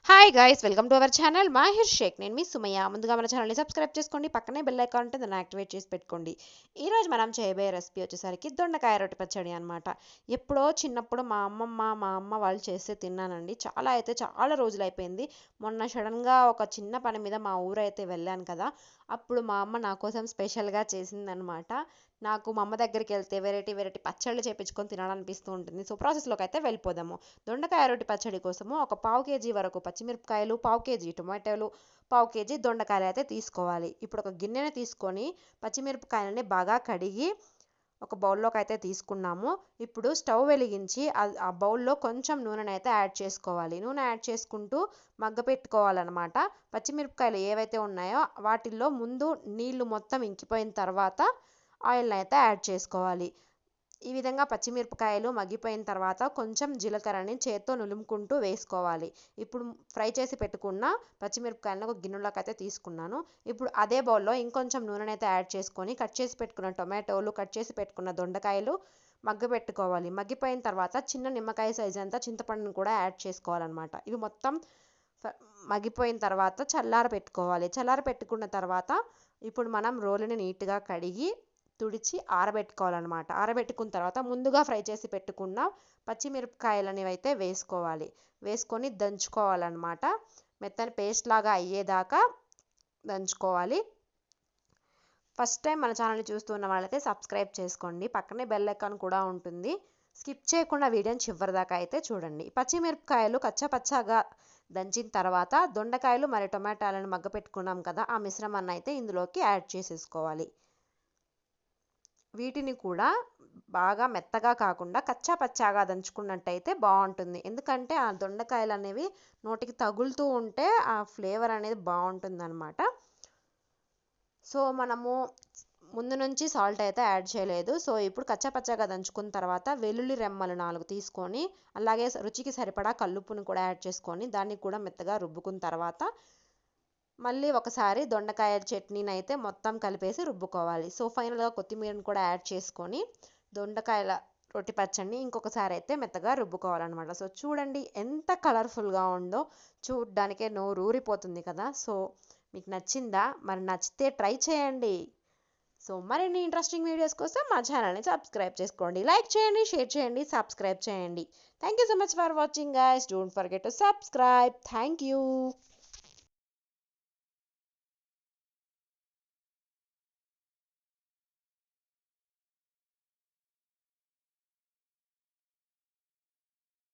Hi guys, welcome to our channel Mahir Shaik. నేను మీ Sumayya. ముందుగా మన ఛానల్ని సబ్స్క్రైబ్ చేసుకోండి, పక్కనే బెల్ ఐకాన్ ఉంటుంది, దాన్ని యాక్టివేట్ చేసి పెట్టుకోండి. ఈరోజు మనం చేయబోయే రెసిపీ వచ్చేసరికి దొండకాయ రొట్టె పచ్చడి అనమాట. ఎప్పుడో చిన్నప్పుడు మా అమ్మ వాళ్ళు చేస్తే తిన్నానండి. చాలా రోజులు అయిపోయింది. మొన్న సడన్గా ఒక చిన్న పని మీద మా ఊరైతే వెళ్ళాను కదా, అప్పుడు మా అమ్మ నా కోసం స్పెషల్గా చేసిందనమాట. నాకు మా అమ్మ దగ్గరికి వెళ్తే వెరైటీ వెరైటీ పచ్చళ్ళు చేపించుకొని తినాలనిపిస్తూ ఉంటుంది. సో ప్రాసెస్లోకి అయితే వెళ్ళిపోదాము. దొండకాయ రొట్టె పచ్చడి కోసము ఒక పావు కేజీ వరకు పచ్చిమిరపకాయలు, పావు కేజీ టొమాటోలు, పావు కేజీ దొండకాయలు అయితే తీసుకోవాలి. ఇప్పుడు ఒక గిన్నెని తీసుకొని పచ్చిమిరపకాయలని బాగా కడిగి ఒక బౌల్లోకి అయితే తీసుకున్నాము. ఇప్పుడు స్టవ్ వెలిగించి ఆ బౌల్లో కొంచెం నూనెని అయితే యాడ్ చేసుకోవాలి. నూనె యాడ్ చేసుకుంటూ మగ్గ పెట్టుకోవాలన్నమాట. పచ్చిమిరపకాయలు ఏవైతే ఉన్నాయో వాటిల్లో ముందు నీళ్లు మొత్తం ఇంకిపోయిన తర్వాత ఆయిల్ని అయితే యాడ్ చేసుకోవాలి. ఈ విధంగా పచ్చిమిరపకాయలు మగ్గిపోయిన తర్వాత కొంచెం జీలకర్రని చేత్తో నులుముకుంటూ వేసుకోవాలి. ఇప్పుడు ఫ్రై చేసి పెట్టుకున్న పచ్చిమిరపకాయలను ఒక గిన్నెలోకి అయితే తీసుకున్నాను. ఇప్పుడు అదే బౌల్లో ఇంకొంచెం నూనెని అయితే యాడ్ చేసుకొని కట్ చేసి పెట్టుకున్న టొమాటోలు, కట్ చేసి పెట్టుకున్న దొండకాయలు మగ్గబెట్టుకోవాలి. మగ్గిపోయిన తర్వాత చిన్న నిమ్మకాయ సైజ్ అంతా చింతపండును కూడా యాడ్ చేసుకోవాలన్నమాట. ఇవి మొత్తం మగ్గిపోయిన తర్వాత చల్లార పెట్టుకున్న తర్వాత ఇప్పుడు మనం రోలుని నీట్గా కడిగి తుడిచి ఆరబెట్టుకోవాలన్నమాట. ఆరబెట్టుకున్న తర్వాత ముందుగా ఫ్రై చేసి పెట్టుకున్న పచ్చిమిరపకాయలని అయితే వేసుకొని దంచుకోవాలన్నమాట. మెత్తని పేస్ట్ లాగా అయ్యేదాకా దంచుకోవాలి. ఫస్ట్ టైం మన ఛానల్ని చూస్తున్న వాళ్ళైతే సబ్స్క్రైబ్ చేసుకోండి, పక్కనే బెల్ ఐకాన్ కూడా ఉంటుంది. స్కిప్ చేయకుండా వీడియోని చివరి దాకా అయితే చూడండి. పచ్చిమిరపకాయలు కచ్చపచ్చగా దంచిన తర్వాత దొండకాయలు మరి టొమాటాలను మగ్గపెట్టుకున్నాం కదా, ఆ మిశ్రమాన్ని అయితే ఇందులోకి యాడ్ చేసేసుకోవాలి. వీటిని కూడా బాగా మెత్తగా కాకుండా కచ్చా పచ్చాగా దంచుకున్నట్టయితే బాగుంటుంది. ఎందుకంటే ఆ దొండకాయలు అనేవి నోటికి తగులుతూ ఉంటే ఆ ఫ్లేవర్ అనేది బాగుంటుంది అనమాట. సో మనము ముందు నుంచి సాల్ట్ అయితే యాడ్ చేయలేదు. సో ఇప్పుడు కచ్చా పచ్చాగా దంచుకున్న తర్వాత వెల్లుల్లి రెమ్మలు 4 తీసుకొని, అలాగే రుచికి సరిపడా కల్లుప్పును కూడా యాడ్ చేసుకొని దాన్ని కూడా మెత్తగా రుబ్బుకున్న తర్వాత మళ్ళీ ఒకసారి దొండకాయ చట్నీని అయితే మొత్తం కలిపేసి రుబ్బుకోవాలి. సో ఫైనల్గా కొత్తిమీరని కూడా యాడ్ చేసుకొని దొండకాయల రొట్టి పచ్చడిని ఇంకొకసారి అయితే మెత్తగా రుబ్బుకోవాలన్నమాట. సో చూడండి ఎంత కలర్ఫుల్గా ఉందో, చూడ్డానికే నోరు ఊరిపోతుంది కదా. సో మీకు నచ్చిందా? మరి నచ్చితే ట్రై చేయండి. సో మరిన్ని ఇంట్రెస్టింగ్ వీడియోస్ కోసం మా ఛానల్ని సబ్స్క్రైబ్ చేసుకోండి, లైక్ చేయండి, షేర్ చేయండి, సబ్స్క్రైబ్ చేయండి. Thank you so much for watching guys. Don't forget to subscribe. Thank you.